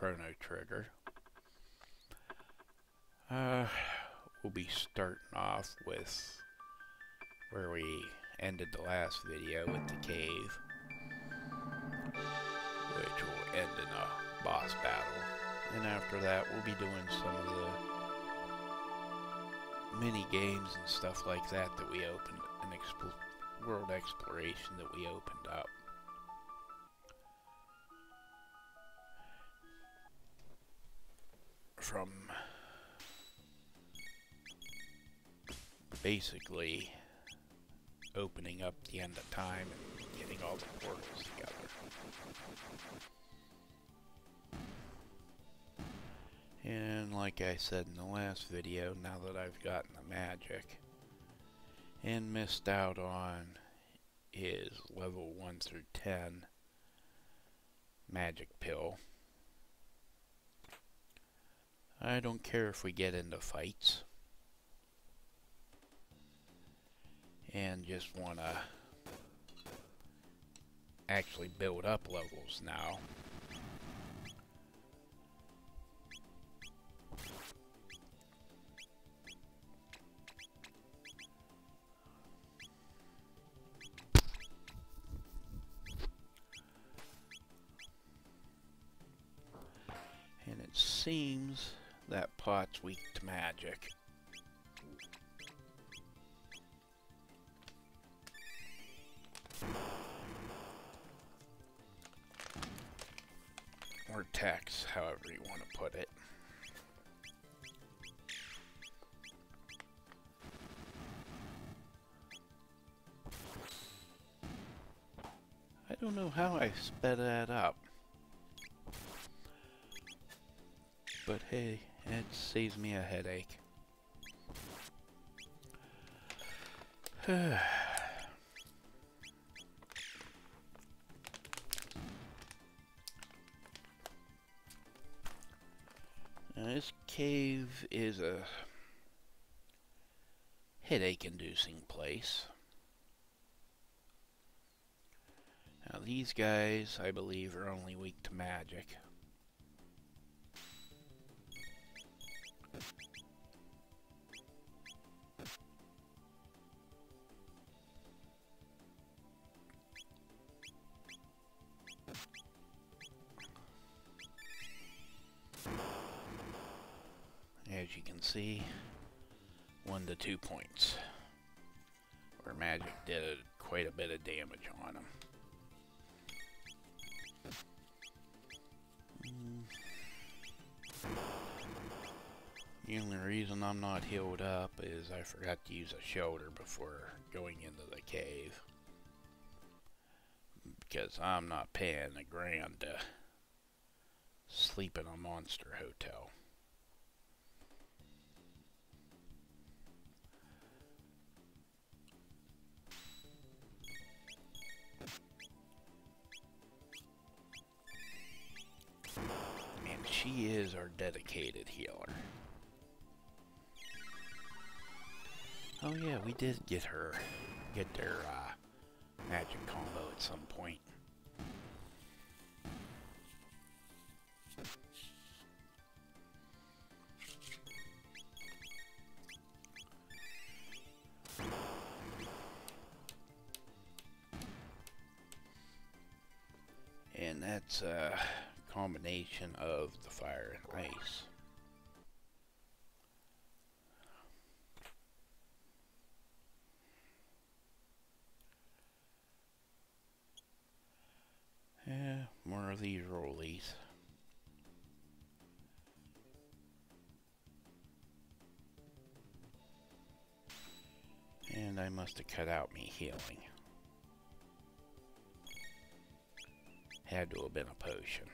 Chrono trigger. We'll be starting off with where we ended the last video with the cave, which will end in a boss battle. And after that, we'll be doing some of the mini games and stuff like that that we opened, an world exploration that we opened up. From basically opening up the end of time and getting all the portals together. And like I said in the last video, now that I've gotten the magic and missed out on his level 1 through 10 magic pill, I don't care if we get into fights and just want to actually build up levels now. And it seems that pot's weak to magic. Or text, however you want to put it. I don't know how I sped that up. But hey, it saves me a headache. Now this cave is a headache-inducing place. Now these guys, I believe, are only weak to magic. As you can see, 1 to 2 points, where magic did quite a bit of damage on them. The only reason I'm not healed up is I forgot to use a shoulder before going into the cave, because I'm not paying $1,000 to sleep in a monster hotel. And she is our dedicated healer. Oh yeah, we did get their magic combo at some point. And that's a combination of the fire and ice. Yeah, more of these rollies. And I must have cut out me healing. Had to have been a potion.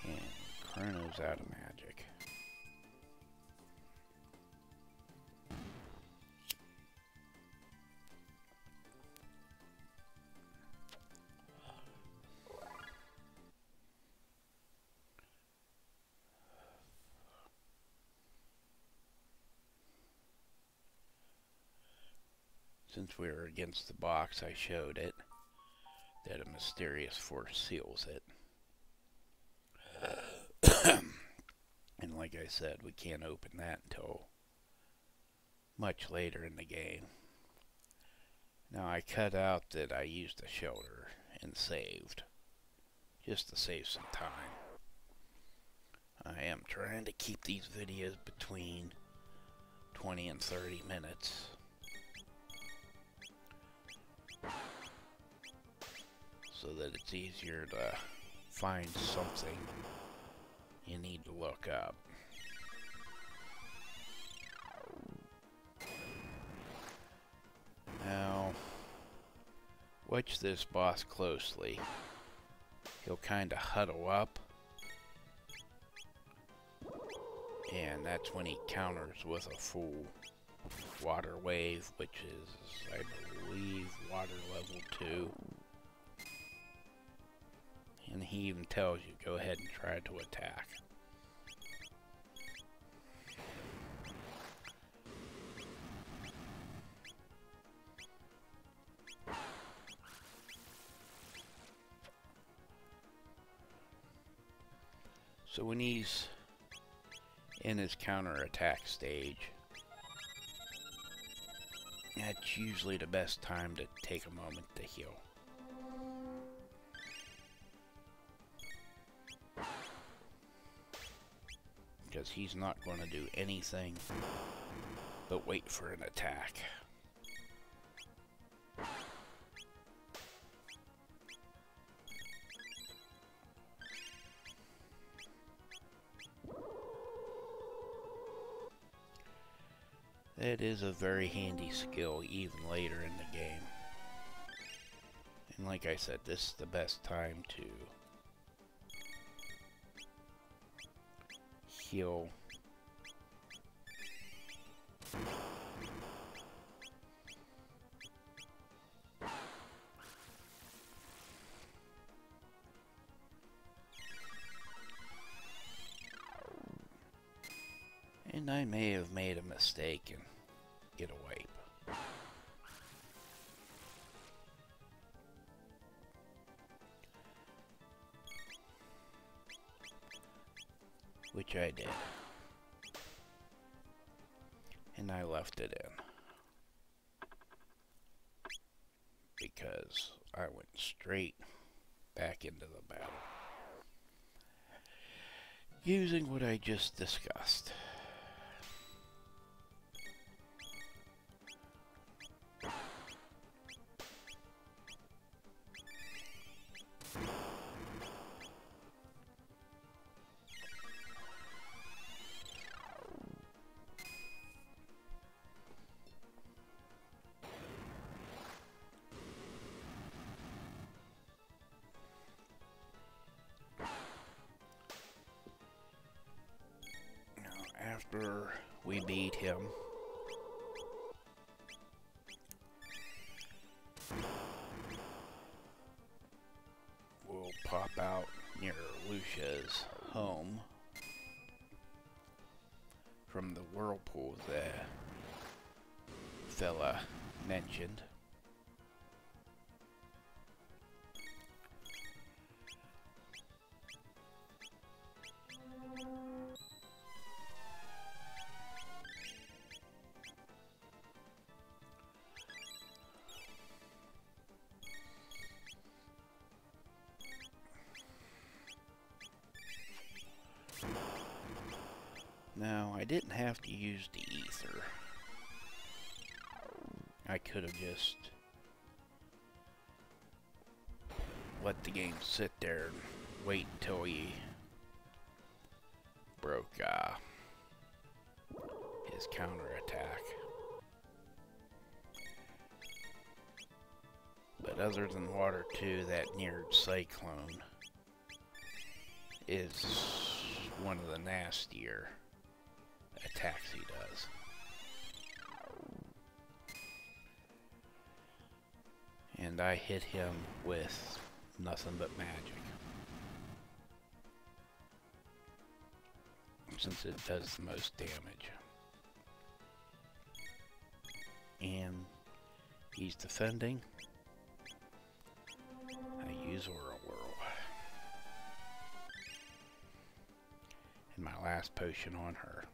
And Chrono's out of magic. Since we were against the box, I showed it that a mysterious force seals it. And like I said, we can't open that until much later in the game. Now I cut out that I used a shelter and saved, just to save some time. I am trying to keep these videos between 20 and 30 minutes. So that it's easier to find something you need to look up. Now, watch this boss closely. He'll kind of huddle up, and that's when he counters with a full water wave, which is, I believe, water level 2. And he even tells you, go ahead and try to attack. So when he's in his counterattack stage, that's usually the best time to take a moment to heal. Because he's not going to do anything but wait for an attack. It is a very handy skill even later in the game. And like I said, this is the best time to heal. And I may have made a mistake and get a wipe. Which I did. And I left it in. Because I went straight back into the battle. Using what I just discussed. After we beat him, we'll pop out near Lucia's home from the whirlpool that fella mentioned. Now, I didn't have to use the ether. I could have just let the game sit there and wait until he broke his counterattack. But other than Water 2, that near Cyclone is one of the nastier attacks he does. And I hit him with nothing but magic, since it does the most damage. And He's defending. I use Whirl. And my last potion on her.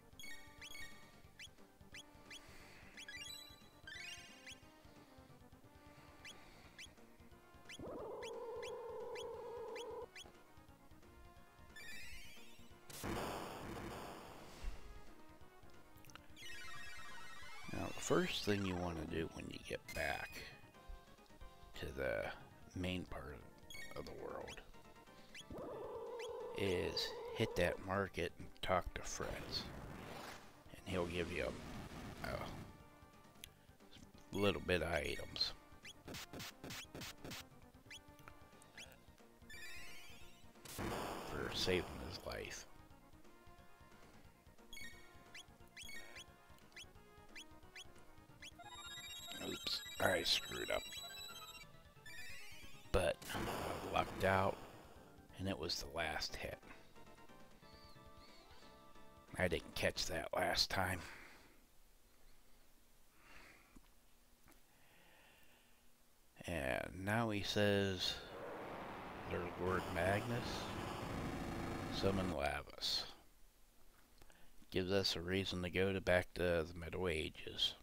Now, the first thing you want to do when you get back to the main part of the world is hit that market and talk to Fritz. And he'll give you a little bit of items. For saving his life. Oops, I screwed up. But I lucked out, and it was the last hit. I didn't catch that last time. And now he says, there's Lord Magnus, summon Lavus. Gives us a reason to go back to the Middle Ages,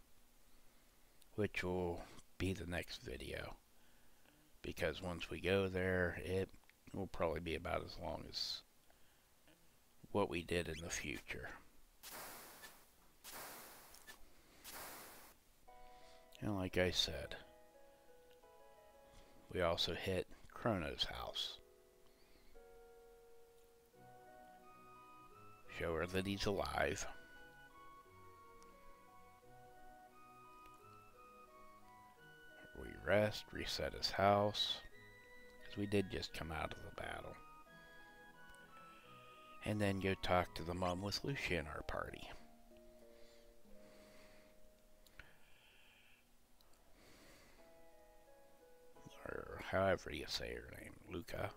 which will be the next video. Because once we go there, it will probably be about as long as what we did in the future. And like I said, we also hit Chrono's house. Show her that he's alive. We rest, reset his house, because we did just come out of the battle. And then go talk to the mom with Lucia in our party. Or however you say her name, Luca.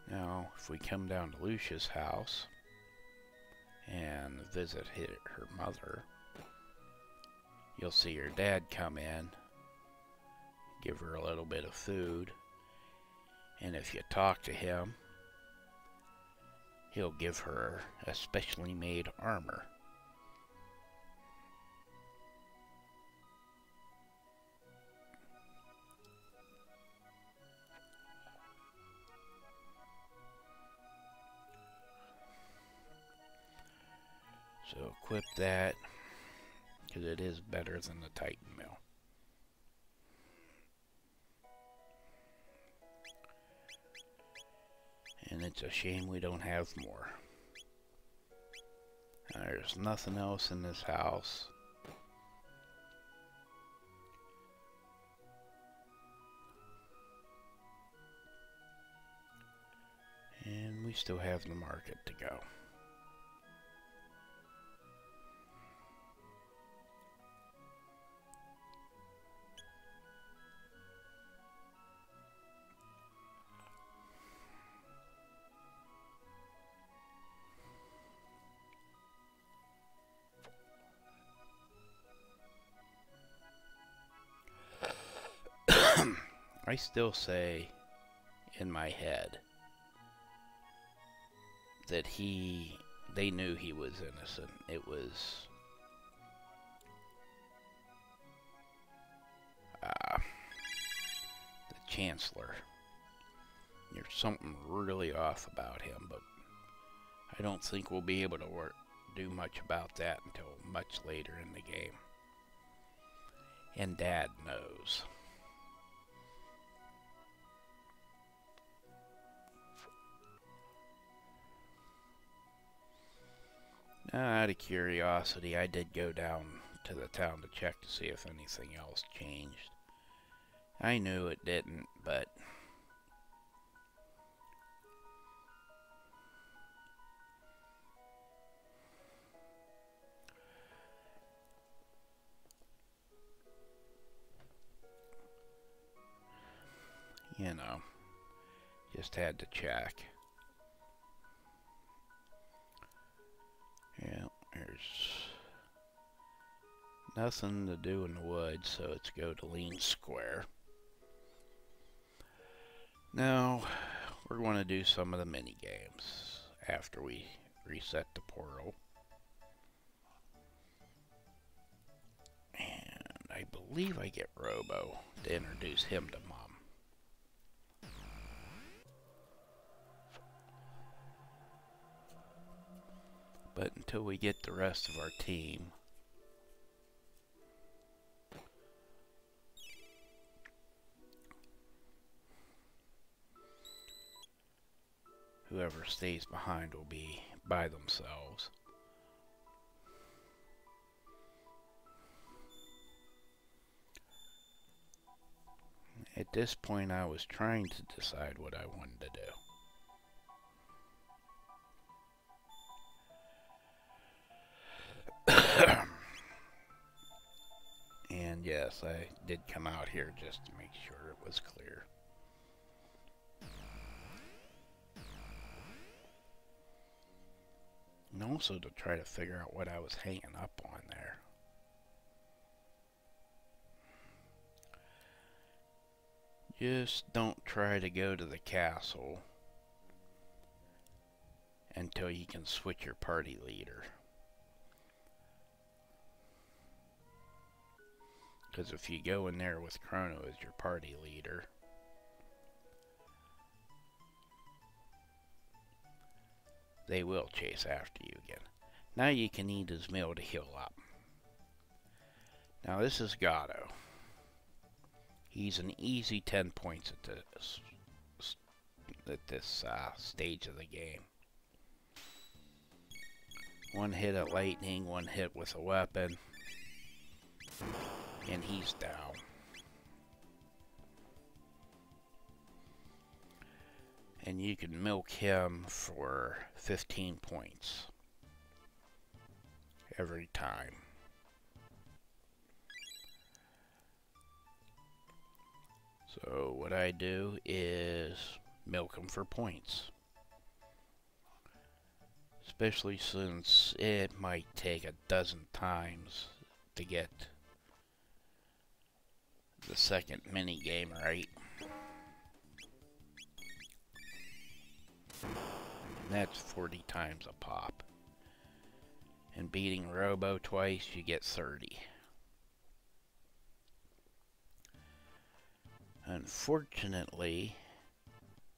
Now, if we come down to Lucia's house and visit her mother, you'll see her dad come in, give her a little bit of food, and if you talk to him, he'll give her a specially made armor. So equip that, because it is better than the Titan Mill. And it's a shame we don't have more. There's nothing else in this house. And we still have the market to go. I still say in my head that they knew he was innocent. It was the Chancellor. There's something really off about him, but I don't think we'll be able to do much about that until much later in the game. And Dad knows. Out of curiosity, I did go down to the town to check to see if anything else changed. I knew it didn't, but you know, Just had to check. Yeah, there's nothing to do in the woods, so let's go to lean square. Now, we're going to do some of the mini games after we reset the portal. And I believe I get Robo to introduce him to Mom. But until we get the rest of our team, whoever stays behind will be by themselves. At this point, I was trying to decide what I wanted to do. And yes, I did come out here just to make sure it was clear. And also to try to figure out what I was hanging up on there. Just don't try to go to the castle until you can switch your party leader. Because if you go in there with Chrono as your party leader, they will chase after you again. Now you can eat his meal to heal up. Now this is Gato. He's an easy 10 points at this stage of the game. One hit at lightning, one hit with a weapon, and he's down. And you can milk him for 15 points every time. So what I do is milk him for points. Especially since it might take a dozen times to get the second mini game right. And that's 40 times a pop. And beating Robo twice, you get 30. Unfortunately,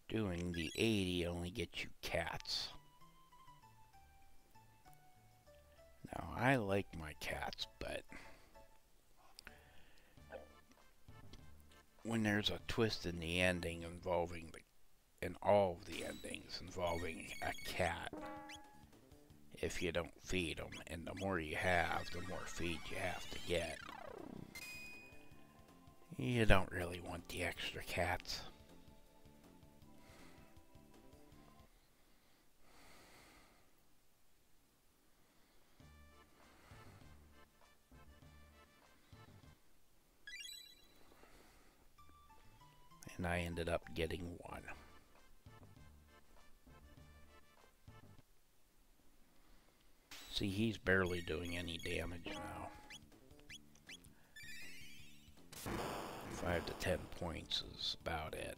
doing the 80 only gets you cats. Now, I like my cats, but when there's a twist in the ending involving in all of the endings involving a cat, if you don't feed them, and the more you have, the more feed you have to get, you don't really want the extra cats. And I ended up getting one. See, he's barely doing any damage now. 5 to 10 points is about it.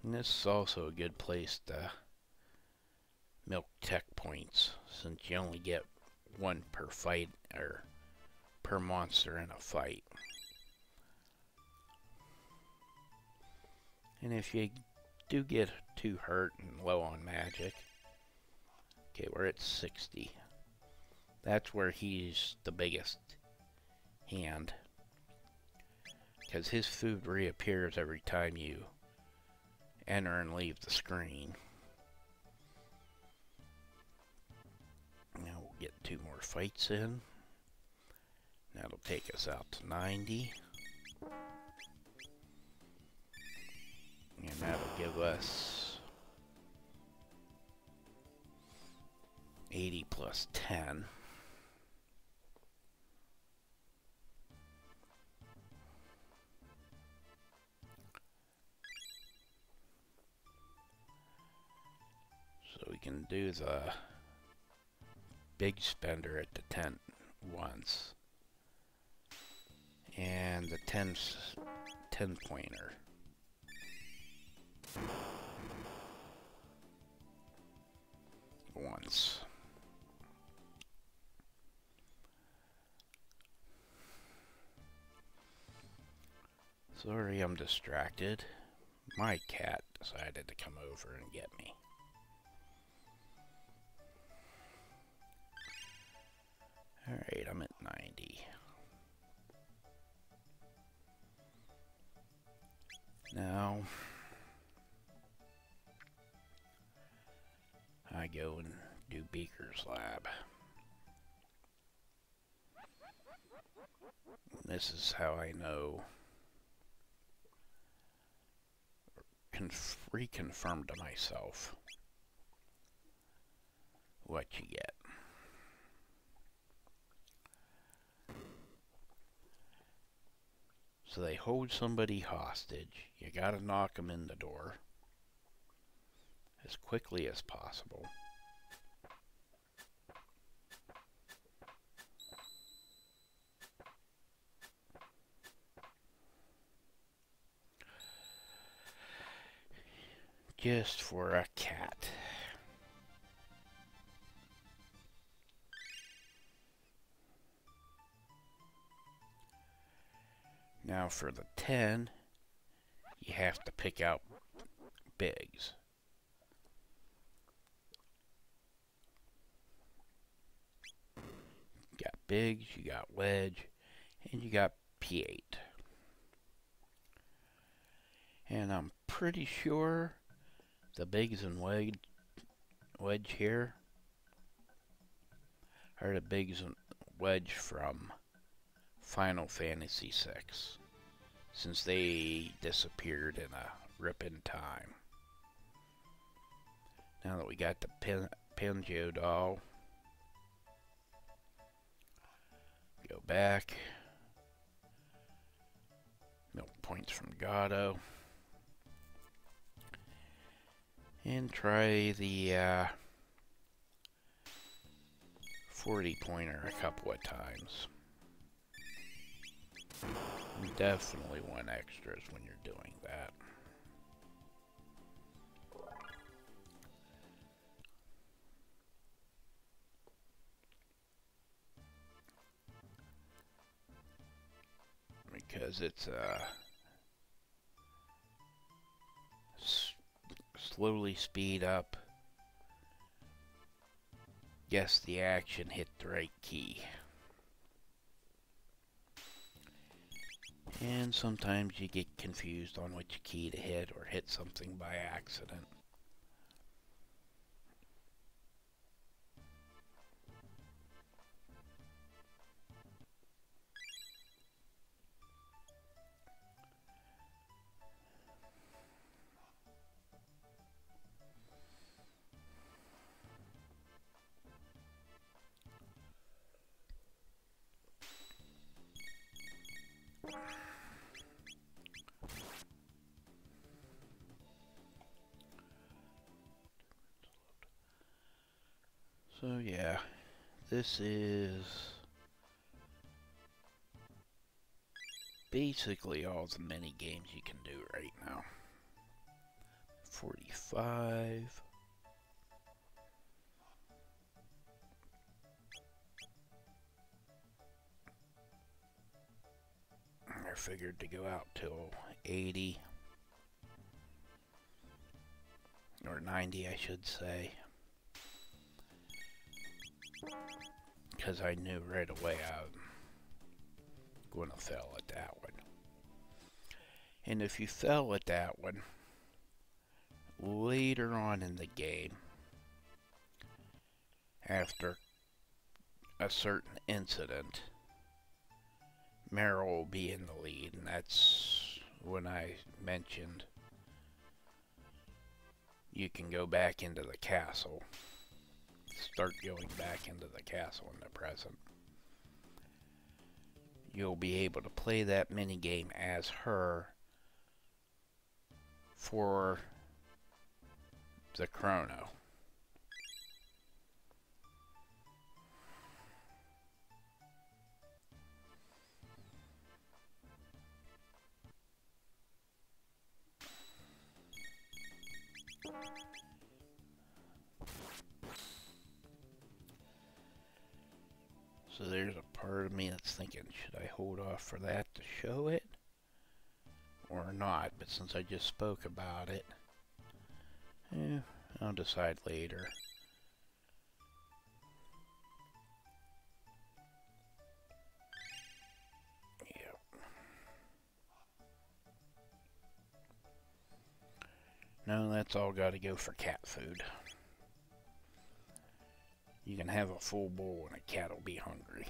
And this is also a good place to milk tech points, since you only get one per fight, or per monster in a fight. And if you do get too hurt and low on magic, okay, we're at 60. That's where he's the biggest hand, because his food reappears every time you enter and leave the screen. Now we'll get 2 more fights in. That'll take us out to 90. And that'll give us 80 plus 10. can do the big spender at the tent once. And the 10 pointer. Once. Sorry, I'm distracted. My cat decided to come over and get me. Alright, I'm at 90. Now, I go and do Beaker's Lab. This is how I know, reconfirm to myself what you get. So they hold somebody hostage. You gotta knock them in the door as quickly as possible. Just for a cat. Now for the 10, you have to pick out bigs. You got bigs, you got wedge, and you got P8. And I'm pretty sure the bigs and wedge here are the bigs and wedge from Final Fantasy VI, since they disappeared in a rip in time. Now that we got the Pinjo doll, go back, milk points from Gato, and try the 40 pointer a couple of times. You definitely want extras when you're doing that. Because it's slowly speed up. Guess the action, hit the right key. And sometimes you get confused on which key to hit or hit something by accident. So yeah, this is basically all the mini games you can do right now. 45. I figured to go out till 80 or 90, I should say, because I knew right away I was going to fail at that one. And if you fail at that one, later on in the game, after a certain incident, Meryl will be in the lead, and that's when I mentioned you can go back into the castle. Start going back into the castle in the present. You'll be able to play that minigame as her for the Chrono. So there's a part of me that's thinking, should I hold off for that to show it? Or not? But since I just spoke about it, I'll decide later. Yep. No, that's all got to go for cat food. You can have a full bowl and a cat will be hungry.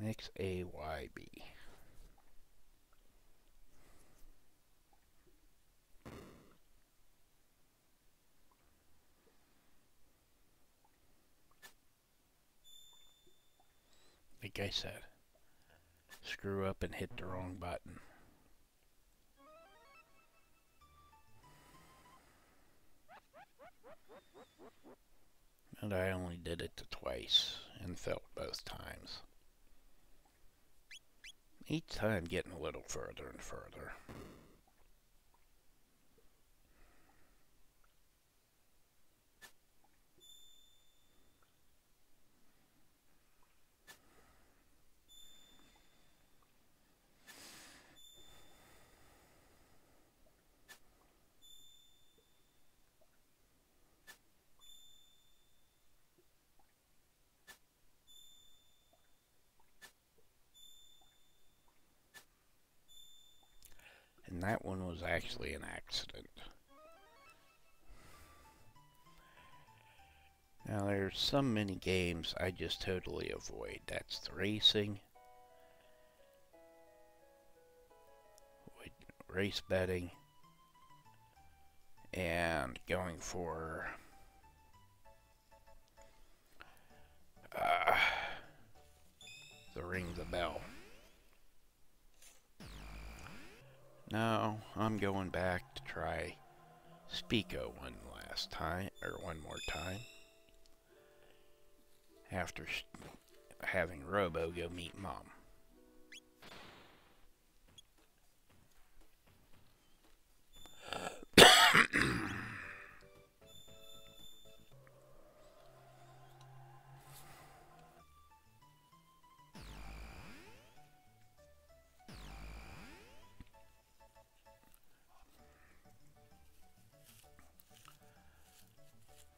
XAYB. Like I said, screw up and hit the wrong button. And I only did it twice and failed both times. Each time getting a little further and further. And that one was actually an accident. Now there's some mini games I just totally avoid. That's the racing, race betting, and going for the ring the bell. Now I'm going back to try Spico one more time. After having Robo go meet Mom.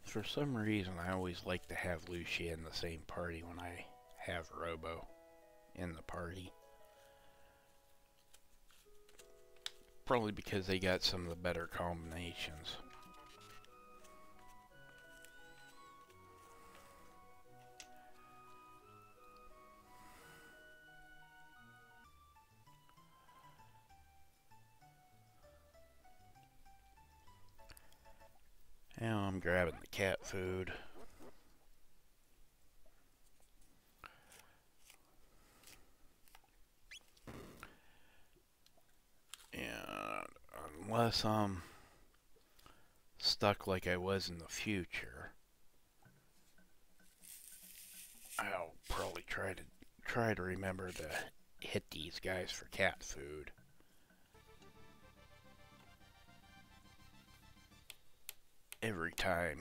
For some reason, I always like to have Lucia in the same party when I have Robo in the party. Probably because they got some of the better combinations. Now I'm grabbing the cat food. And unless I'm stuck like I was in the future, I'll probably try to remember to hit these guys for cat food. Every time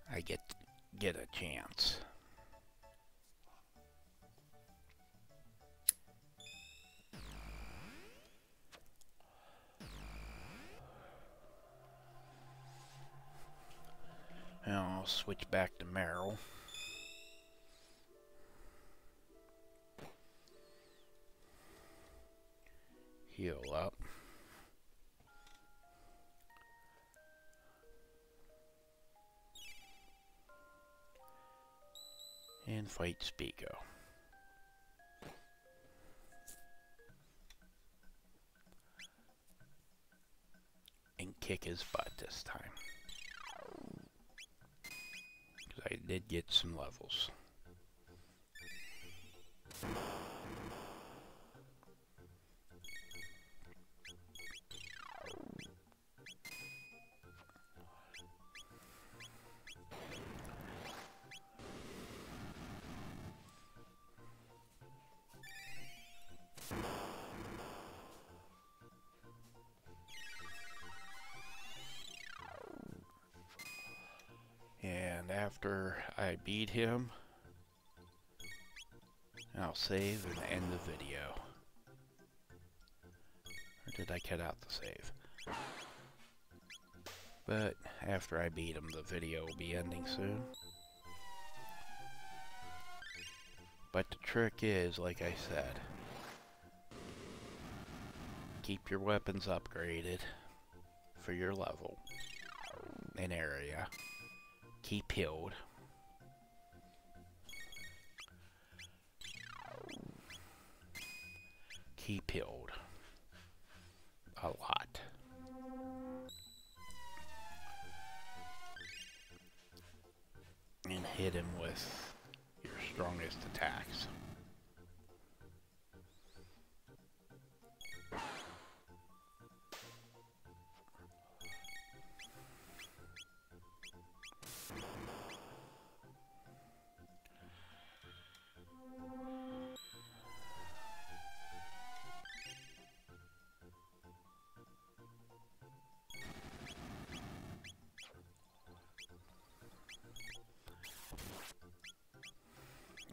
I get a chance. Now I'll switch back to Meryl. Heal up. And fight Spico. And kick his butt this time. Because I did get some levels. after I beat him, I'll save and end the video. Or did I cut out the save? But after I beat him, the video will be ending soon. But the trick is, like I said, keep your weapons upgraded for your level and area. Keep healed. Keep healed. A lot. And hit him with your strongest attacks.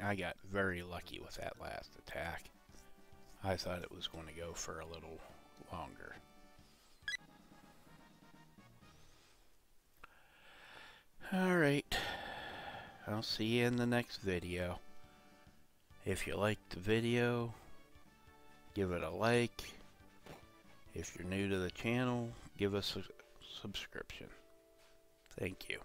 I got very lucky with that last attack. I thought it was going to go for a little longer. Alright, I'll see you in the next video. If you liked the video, give it a like. If you're new to the channel, give us a subscription. Thank you.